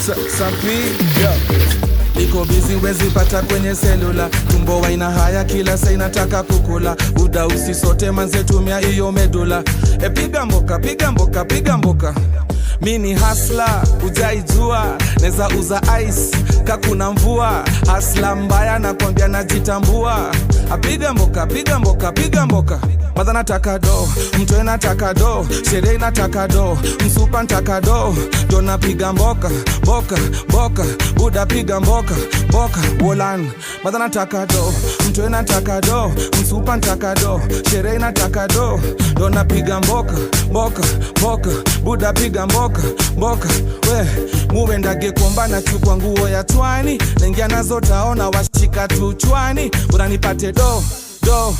Sapi, yeah. Iko busy wezi pata kwenye selula. Tumbo waina haya kila saa inataka kukula. Uda usisote manze tumia iyo medula. Piga mboka, piga mboka, piga mboka. Mini hustler, ujaijua. Neza uza ice, kakuna mvua. Hustler mbaya na kwambia najitambua. Piga mboka, piga mboka, piga mboka. Madha nataka do, mtoe nataka do, sherehe nataka do, msupa nataka do. Do napiga mboka, mboka, mboka, buda piga mboka, mboka, wolan. Madha nataka do, mtoe nataka do, msupa nataka do, sherehe nataka do. Do napiga mboka, mboka, mboka, buda piga mboka, mboka. We, muwendage komba na chukwa nguo ya twani. Nengia nazo taona washika tuchwani. Bura nipate do, do.